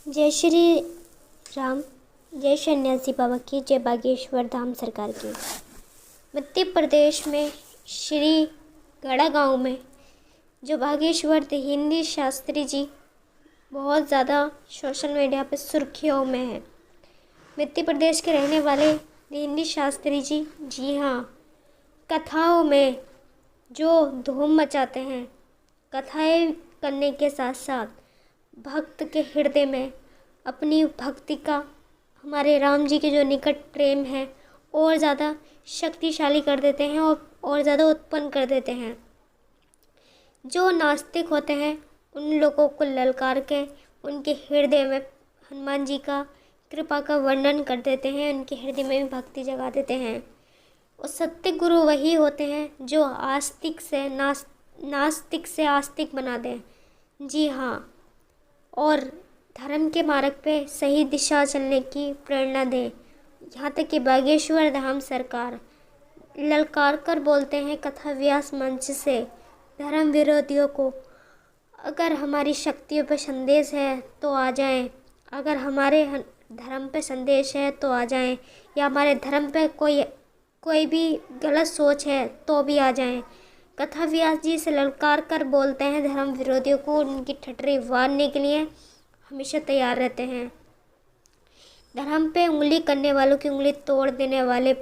जय श्री राम। जय सन्यासी बाबा की, जय बागेश्वर धाम सरकार की। मध्य प्रदेश में श्री गढ़ा गांव में जो बागेश्वर थे हिंदी शास्त्री जी बहुत ज़्यादा सोशल मीडिया पे सुर्खियों में है। मध्य प्रदेश के रहने वाले हिंदी शास्त्री जी, जी हाँ, कथाओं में जो धूम मचाते हैं, कथाएं करने के साथ साथ भक्त के हृदय में अपनी भक्ति का, हमारे राम जी के जो निकट प्रेम है और ज़्यादा शक्तिशाली कर देते हैं और ज़्यादा उत्पन्न कर देते हैं। जो नास्तिक होते हैं उन लोगों को ललकार के उनके हृदय में हनुमान जी का कृपा का वर्णन कर देते हैं, उनके हृदय में भी भक्ति जगा देते हैं। और सत्य गुरु वही होते हैं जो नास्तिक से आस्तिक बना दें। जी हाँ, और धर्म के मार्ग पे सही दिशा चलने की प्रेरणा दें। यहाँ तक कि बागेश्वर धाम सरकार ललकार कर बोलते हैं कथा व्यास मंच से धर्म विरोधियों को, अगर हमारी शक्तियों पे संदेश है तो आ जाएं, अगर हमारे धर्म पे संदेश है तो आ जाएं, या हमारे धर्म पे कोई भी गलत सोच है तो भी आ जाएं। कथा व्यास जी से ललकार कर बोलते हैं धर्म विरोधियों को, उनकी ठटरी वारने के लिए हमेशा तैयार रहते हैं। धर्म पे उंगली करने वालों की उंगली तोड़ देने वाले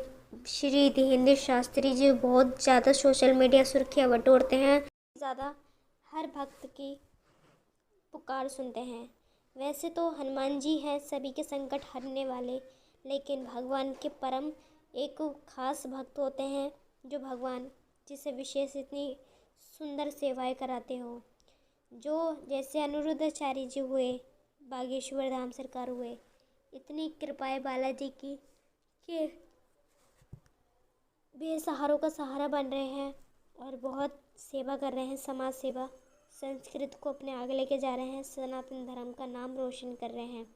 श्री हिंदी शास्त्री जी बहुत ज़्यादा सोशल मीडिया सुर्खियाँ बटोरते हैं, ज़्यादा हर भक्त की पुकार सुनते हैं। वैसे तो हनुमान जी हैं सभी के संकट हरने वाले, लेकिन भगवान के परम एक खास भक्त होते हैं जो भगवान जिसे विशेष इतनी सुंदर सेवाएं कराते हो। जो जैसे अनिरुद्धाचार्य जी हुए, बागेश्वर धाम सरकार हुए, इतनी कृपाएं बालाजी की कि बेसहारों का सहारा बन रहे हैं और बहुत सेवा कर रहे हैं, समाज सेवा, संस्कृत को अपने आगे लेके जा रहे हैं, सनातन धर्म का नाम रोशन कर रहे हैं।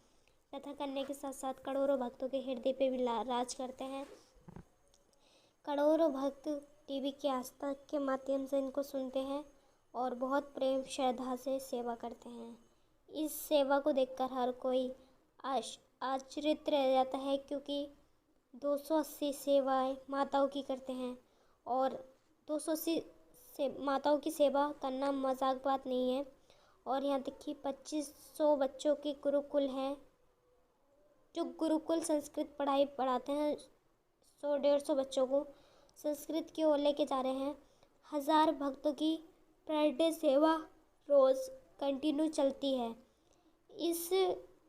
कथा करने के साथ साथ करोड़ों भक्तों के हृदय पे भी राज करते हैं। करोड़ों भक्त टीवी की आस्था के माध्यम से इनको सुनते हैं और बहुत प्रेम श्रद्धा से सेवा करते हैं। इस सेवा को देखकर हर कोई आश्चर्यचकित रह जाता है, क्योंकि 280 सेवाएं माताओं की करते हैं और 280 से माताओं की सेवा करना मजाक बात नहीं है। और यहाँ तक कि 2500 बच्चों की गुरुकुल हैं जो गुरुकुल संस्कृत पढ़ाई पढ़ाते हैं। 100-150 बच्चों को संस्कृत की ओर लेके जा रहे हैं। 1000 भक्तों की पर डे सेवा रोज़ कंटिन्यू चलती है। इस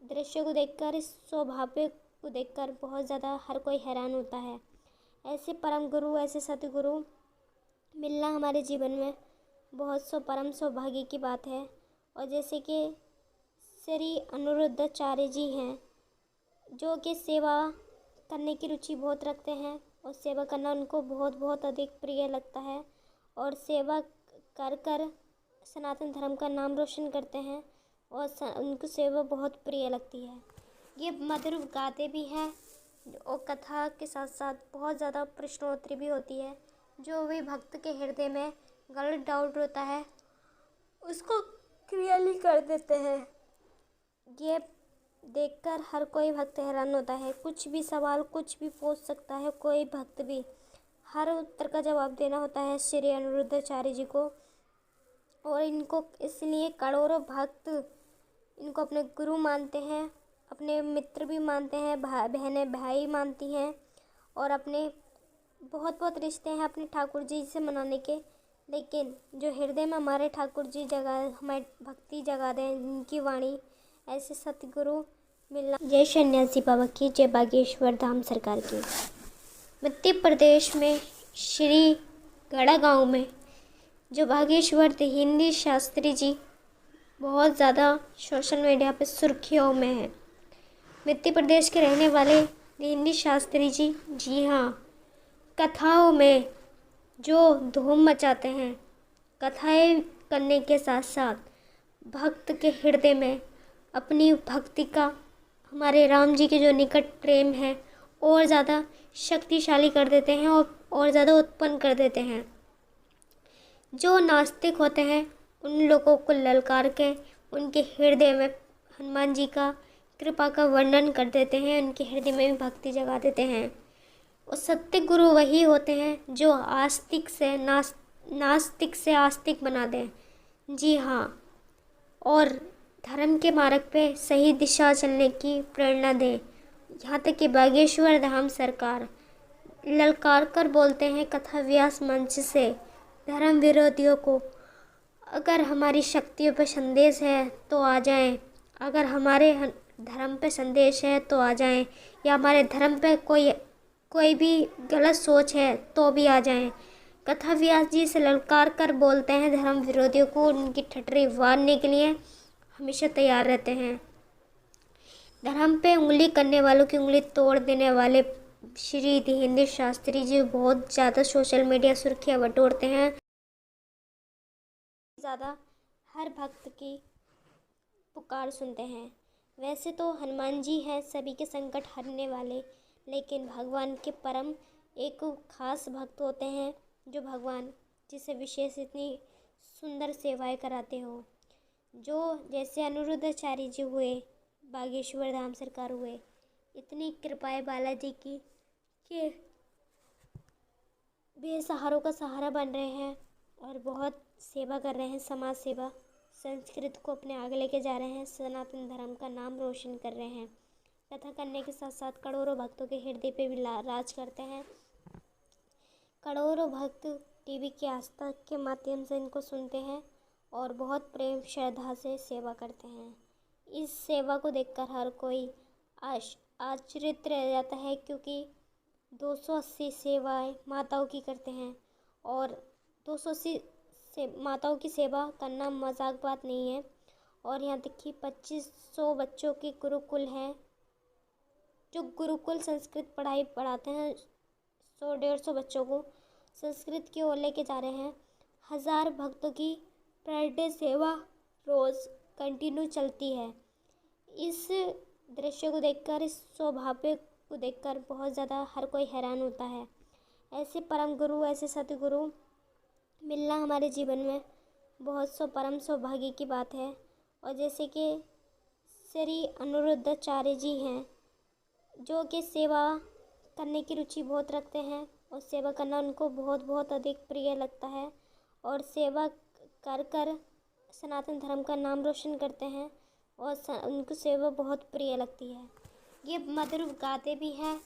दृश्य को देखकर, इस सौभाग्य को देखकर बहुत ज़्यादा हर कोई हैरान होता है। ऐसे परम गुरु, ऐसे सतगुरु मिलना हमारे जीवन में बहुत परम सौभाग्य की बात है। और जैसे कि श्री अनिरुद्धाचार्य जी हैं जो कि सेवा करने की रुचि बहुत रखते हैं और सेवा करना उनको बहुत बहुत अधिक प्रिय लगता है, और सेवा कर कर सनातन धर्म का नाम रोशन करते हैं और उनको सेवा बहुत प्रिय लगती है। ये मधुर गाते भी हैं और कथा के साथ साथ बहुत ज़्यादा प्रश्नोत्तरी भी होती है। जो भी भक्त के हृदय में गलत डाउट होता है उसको क्लियरली कर देते हैं। ये देखकर हर कोई भक्त हैरान होता है। कुछ भी सवाल कुछ भी पूछ सकता है कोई भक्त भी, हर उत्तर का जवाब देना होता है श्री अनिरुद्धाचार्य जी को। और इनको इसलिए करोड़ों भक्त इनको अपने गुरु मानते हैं, अपने मित्र भी मानते हैं, बहनें भाई मानती हैं, और अपने बहुत बहुत रिश्ते हैं अपने ठाकुर जी से मनाने के। लेकिन जो हृदय में हमारे ठाकुर जी हमारी भक्ति जगा दें, इनकी वाणी, ऐसे सतगुरु मिलना। जय सन्यासी बाबा की, जय बागेश्वर धाम सरकार की। मध्य प्रदेश में श्री गढ़ा गांव में जो बागेश्वर थे हिंदी शास्त्री जी बहुत ज़्यादा सोशल मीडिया पे सुर्खियों में है। मध्य प्रदेश के रहने वाले हिंदी शास्त्री जी, जी हाँ, कथाओं में जो धूम मचाते हैं, कथाएं करने के साथ साथ भक्त के हृदय में अपनी भक्ति का, हमारे राम जी के जो निकट प्रेम है और ज़्यादा शक्तिशाली कर देते हैं और ज़्यादा उत्पन्न कर देते हैं। जो नास्तिक होते हैं उन लोगों को ललकार के उनके हृदय में हनुमान जी का कृपा का वर्णन कर देते हैं, उनके हृदय में भी भक्ति जगा देते हैं। और सत्य गुरु वही होते हैं जो नास्तिक से आस्तिक बना दें। जी हाँ, और धर्म के मार्ग पे सही दिशा चलने की प्रेरणा दें। यहाँ तक कि बागेश्वर धाम सरकार ललकार कर बोलते हैं कथा व्यास मंच से धर्म विरोधियों को, अगर हमारी शक्तियों पे संदेश है तो आ जाएं, अगर हमारे धर्म पे संदेश है तो आ जाएं, या हमारे धर्म पे कोई भी गलत सोच है तो भी आ जाएं। कथा व्यास जी से ललकार कर बोलते हैं धर्म विरोधियों को, उनकी ठटरी वारने के लिए हमेशा तैयार रहते हैं। धर्म पे उंगली करने वालों की उंगली तोड़ देने वाले श्री धीरेन्द्र शास्त्री जी बहुत ज़्यादा सोशल मीडिया सुर्खियाँ बटोरते हैं। ज़्यादा हर भक्त की पुकार सुनते हैं। वैसे तो हनुमान जी हैं सभी के संकट हरने वाले, लेकिन भगवान के परम एक खास भक्त होते हैं जो भगवान जिसे विशेष इतनी सुंदर सेवाएं कराते हो। जो जैसे अनिरुद्धाचार्य जी हुए, बागेश्वर धाम सरकार हुए, इतनी कृपाएं बालाजी की कि बेसहारों का सहारा बन रहे हैं और बहुत सेवा कर रहे हैं, समाज सेवा। संस्कृत को अपने आगे लेके जा रहे हैं, सनातन धर्म का नाम रोशन कर रहे हैं। कथा करने के साथ साथ करोड़ों भक्तों के हृदय पे भी राज करते हैं। करोड़ों भक्त टीवी की आस्था के माध्यम से इनको सुनते हैं और बहुत प्रेम श्रद्धा से सेवा करते हैं। इस सेवा को देखकर हर कोई आश्चर्यचकित रह जाता है, क्योंकि 280 सेवाएं माताओं की करते हैं और 280 से माताओं की सेवा करना मजाक बात नहीं है। और यहाँ तक कि 2500 बच्चों के गुरुकुल हैं जो गुरुकुल संस्कृत पढ़ाई पढ़ाते हैं। 100-150 बच्चों को संस्कृत की ओर लेके जा रहे हैं। 1000 भक्तों की पर डे सेवा रोज़ कंटिन्यू चलती है। इस दृश्य को देखकर, इस सौभाग्य को देखकर बहुत ज़्यादा हर कोई हैरान होता है। ऐसे परम गुरु, ऐसे सतगुरु मिलना हमारे जीवन में बहुत परम सौभाग्य की बात है। और जैसे कि श्री अनिरुद्धाचार्य जी हैं जो कि सेवा करने की रुचि बहुत रखते हैं और सेवा करना उनको बहुत बहुत अधिक प्रिय लगता है और सेवा कर कर सनातन धर्म का नाम रोशन करते हैं और उनको सेवा बहुत प्रिय लगती है। ये मधुर गाते भी हैं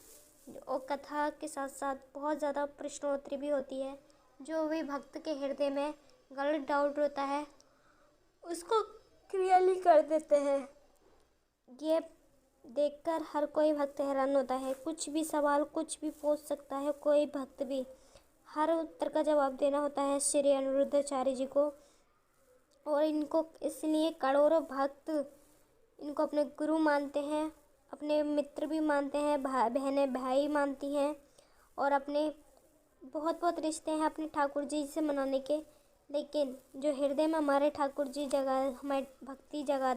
और कथा के साथ साथ बहुत ज़्यादा प्रश्नोत्तरी भी होती है। जो भी भक्त के हृदय में गलत डाउट होता है उसको क्लियरली कर देते हैं। ये देखकर हर कोई भक्त हैरान होता है। कुछ भी सवाल कुछ भी पूछ सकता है कोई भक्त भी, हर उत्तर का जवाब देना होता है श्री अनिरुद्धाचार्य जी को। और इनको इसलिए करोड़ों भक्त इनको अपने गुरु मानते हैं, अपने मित्र भी मानते हैं, बहनें भाई मानती हैं और अपने बहुत बहुत रिश्ते हैं अपने ठाकुर जी से मनाने के। लेकिन जो हृदय में हमारे ठाकुर जी जगह हमारी भक्ति जगा